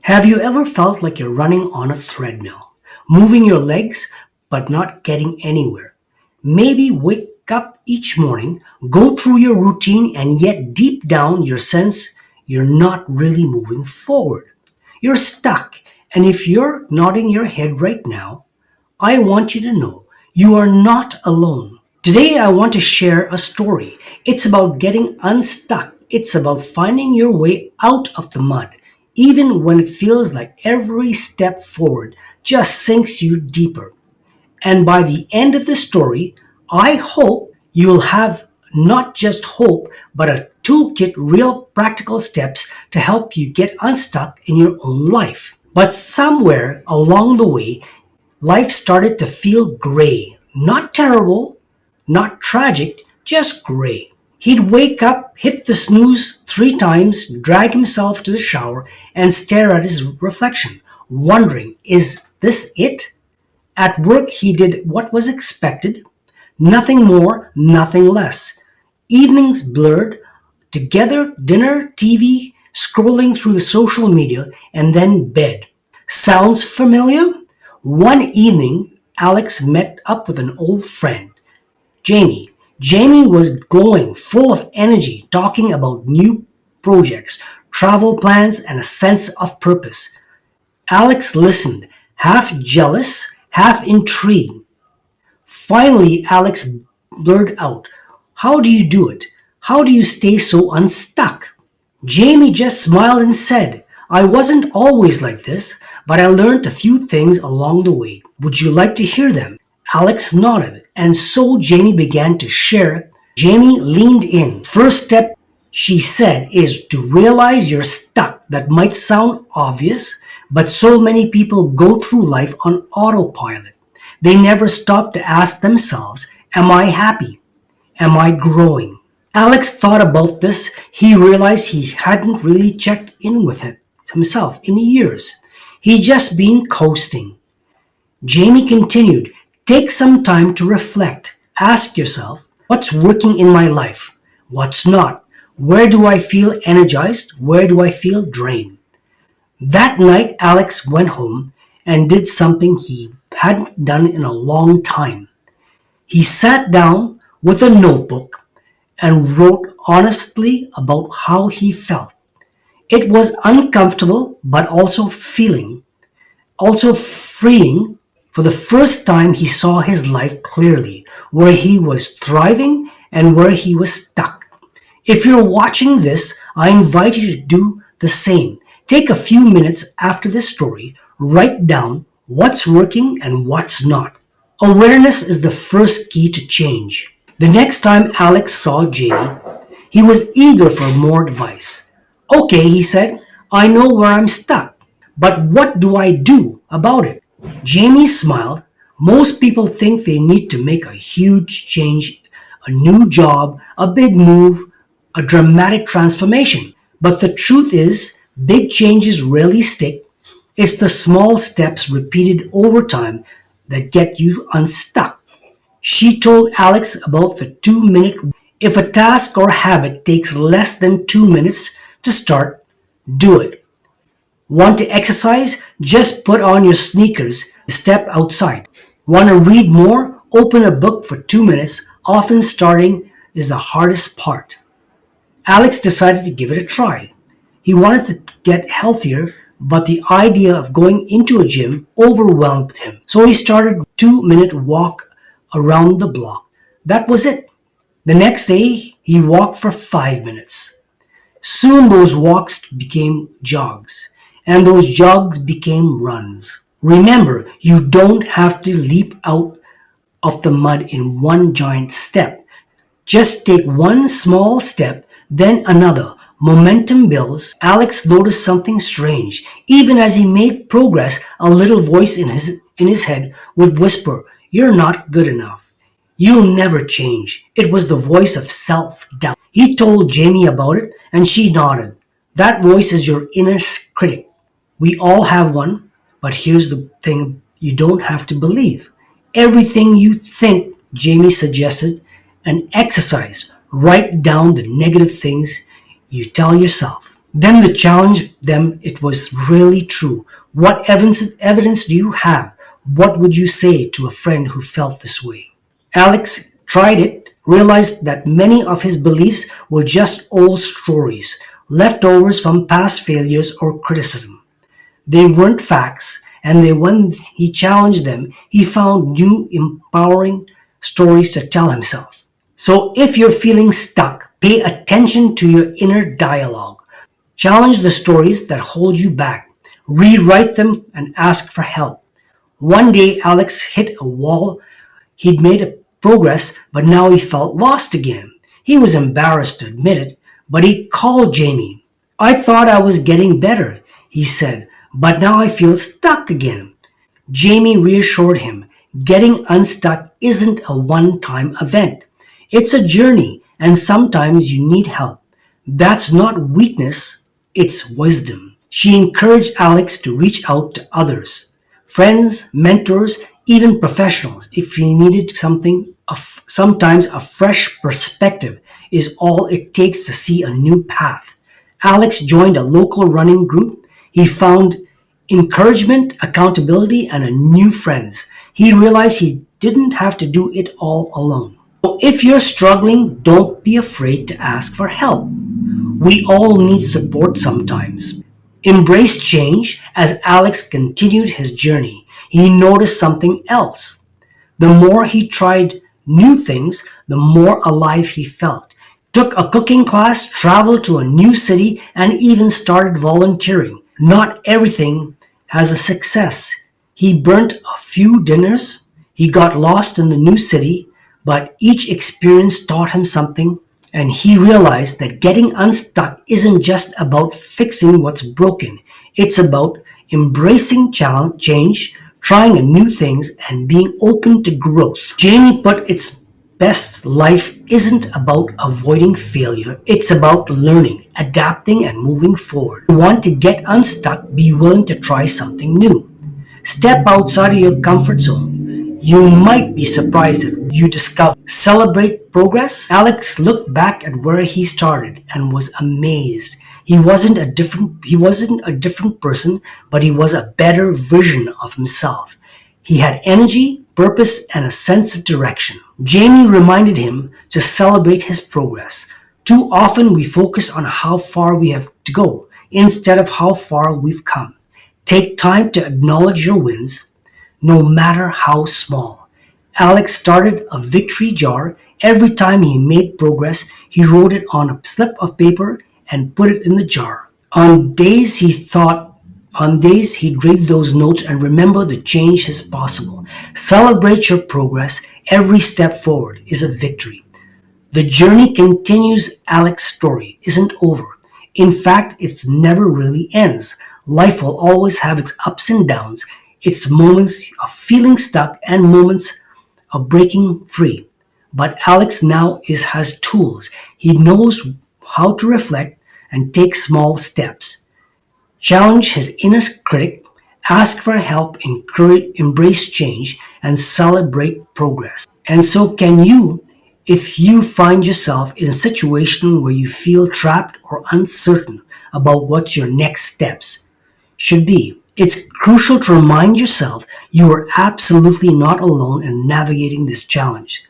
Have you ever felt like you're running on a treadmill, moving your legs but not getting anywhere? Maybe wake up each morning, go through your routine, and yet deep down you sense you're not really moving forward. You're stuck, and if you're nodding your head right now, I want you to know you are not alone. Today, I want to share a story. It's about getting unstuck, it's about finding your way out of the mud, even when it feels like every step forward just sinks you deeper. And by the end of the story, I hope you'll have not just hope, but a toolkit, real practical steps to help you get unstuck in your own life. But somewhere along the way, life started to feel gray. Not terrible, not tragic, just gray. He'd wake up, hit the snooze 3 times, drag himself to the shower, and stare at his reflection, wondering, is this it? At work, he did what was expected, nothing more, nothing less. Evenings blurred together, dinner, TV, scrolling through the social media, and then bed. Sounds familiar? One evening, Alex met up with an old friend, Jamie. Jamie was glowing, full of energy, talking about new projects, travel plans, and a sense of purpose. Alex listened, half jealous, half intrigued. Finally, Alex blurted out, how do you do it? How do you stay so unstuck? Jamie just smiled and said, I wasn't always like this, but I learned a few things along the way. Would you like to hear them? Alex nodded, and so Jamie began to share. Jamie leaned in. First step, she said, is to realize you're stuck. That might sound obvious, but so many people go through life on autopilot. They never stop to ask themselves, am I happy? Am I growing? Alex thought about this. He realized he hadn't really checked in with it himself in years. He'd just been coasting. Jamie continued, take some time to reflect. Ask yourself, what's working in my life? What's not? Where do I feel energized? Where do I feel drained? That night, Alex went home and did something he hadn't done in a long time. He sat down with a notebook and wrote honestly about how he felt. It was uncomfortable, but also freeing. For the first time, he saw his life clearly, where he was thriving and where he was stuck. If you're watching this, I invite you to do the same. Take a few minutes after this story, write down what's working and what's not. Awareness is the first key to change. The next time Alex saw Jamie, he was eager for more advice. Okay, he said, I know where I'm stuck, but what do I do about it? Jamie smiled. Most people think they need to make a huge change, a new job, a big move, a dramatic transformation. But the truth is, big changes rarely stick. It's the small steps repeated over time that get you unstuck. She told Alex about the 2 minute rule. If a task or habit takes less than 2 minutes to start, do it. Want to exercise? Just put on your sneakers, step outside. Want to read more? Open a book for 2 minutes. Often starting is the hardest part. Alex decided to give it a try. He wanted to get healthier, but the idea of going into a gym overwhelmed him. So he started a 2 minute walk around the block. That was it. The next day, he walked for 5 minutes. Soon those walks became jogs, and those jogs became runs. Remember, you don't have to leap out of the mud in one giant step. Just take one small step, then another. Momentum builds. Alex noticed something strange. Even as he made progress, a little voice in his head would whisper, you're not good enough. You'll never change. It was the voice of self-doubt. He told Jamie about it, and she nodded. That voice is your inner critic. We all have one, but here's the thing, you don't have to believe everything you think. Jamie suggested an exercise. Write down the negative things you tell yourself. Then they challenged them it was really true. What evidence do you have? What would you say to a friend who felt this way? Alex tried it, realized that many of his beliefs were just old stories, leftovers from past failures or criticism. They weren't facts, and when he challenged them, he found new empowering stories to tell himself. So if you're feeling stuck, pay attention to your inner dialogue. Challenge the stories that hold you back. Rewrite them and ask for help. One day, Alex hit a wall. He'd made a progress, but now he felt lost again. He was embarrassed to admit it, but he called Jamie. I thought I was getting better, he said, but now I feel stuck again. Jamie reassured him, getting unstuck isn't a one time event. It's a journey, and sometimes you need help. That's not weakness, it's wisdom. She encouraged Alex to reach out to others, friends, mentors, even professionals, if he needed something. Sometimes a fresh perspective is all it takes to see a new path. Alex joined a local running group. He found encouragement, accountability, and a new friends. He realized he didn't have to do it all alone. So if you're struggling, don't be afraid to ask for help. We all need support sometimes. Embrace change. As Alex continued his journey, he noticed something else. The more he tried new things, the more alive he felt. Took a cooking class, traveled to a new city, and even started volunteering. Not everything has a success. He burnt a few dinners, he got lost in the new city, but each experience taught him something, and he realized that getting unstuck isn't just about fixing what's broken. It's about embracing change, trying new things, and being open to growth. Jamie put its best: life isn't about avoiding failure, it's about learning, adapting, and moving forward. If you want to get unstuck, be willing to try something new. Step outside of your comfort zone. You might be surprised at what you discover. Celebrate progress. Alex looked back at where he started and was amazed. He wasn't a different person, but he was a better version of himself. He had energy, purpose, and a sense of direction. Jamie reminded him to celebrate his progress. Too often we focus on how far we have to go instead of how far we've come. Take time to acknowledge your wins, no matter how small. Alex started a victory jar. Every time he made progress, he wrote it on a slip of paper and put it in the jar. On days he'd read those notes and remember the change is possible. Celebrate your progress. Every step forward is a victory. The journey continues. Alex's story isn't over. In fact, it never really ends. Life will always have its ups and downs, its moments of feeling stuck and moments of breaking free. But Alex now has tools. He knows how to reflect and take small steps. Challenge his inner critic, ask for help, embrace change, and celebrate progress. And so can you, if you find yourself in a situation where you feel trapped or uncertain about what your next steps should be. It's crucial to remind yourself you are absolutely not alone in navigating this challenge.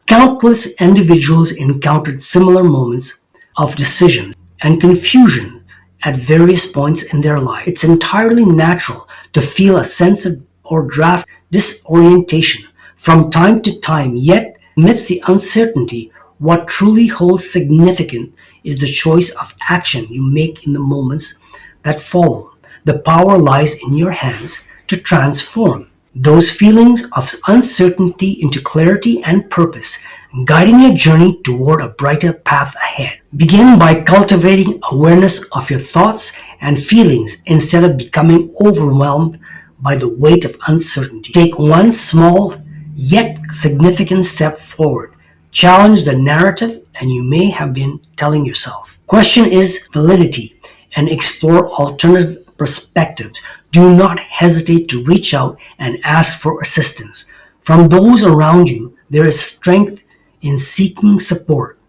Countless individuals encountered similar moments of decisions and confusion at various points in their life. It's entirely natural to feel a sense of or draft disorientation from time to time, yet amidst the uncertainty, what truly holds significance is the choice of action you make in the moments that follow. The power lies in your hands to transform those feelings of uncertainty into clarity and purpose, guiding your journey toward a brighter path ahead. Begin by cultivating awareness of your thoughts and feelings instead of becoming overwhelmed by the weight of uncertainty. Take one small yet significant step forward. Challenge the narrative and you may have been telling yourself. Question is validity and explore alternative perspectives. Do not hesitate to reach out and ask for assistance. From those around you, there is strength in seeking support.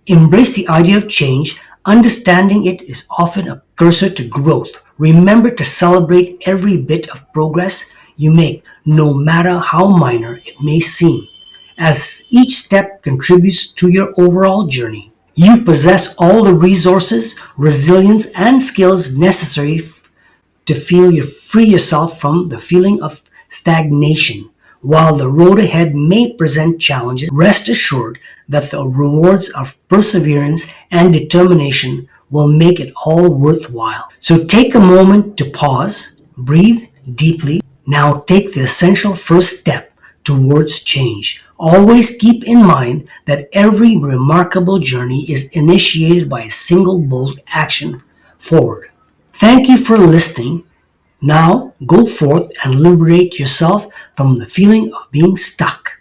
Embrace the idea of change. Understanding it is often a cursor to growth. Remember to celebrate every bit of progress you make, no matter how minor it may seem, as each step contributes to your overall journey. You possess all the resources, resilience, and skills necessary to feel you free yourself from the feeling of stagnation. While the road ahead may present challenges, rest assured that the rewards of perseverance and determination will make it all worthwhile. So take a moment to pause, breathe deeply. Now take the essential first step towards change. Always keep in mind that every remarkable journey is initiated by a single bold action forward. Thank you for listening. Now go forth and liberate yourself from the feeling of being stuck.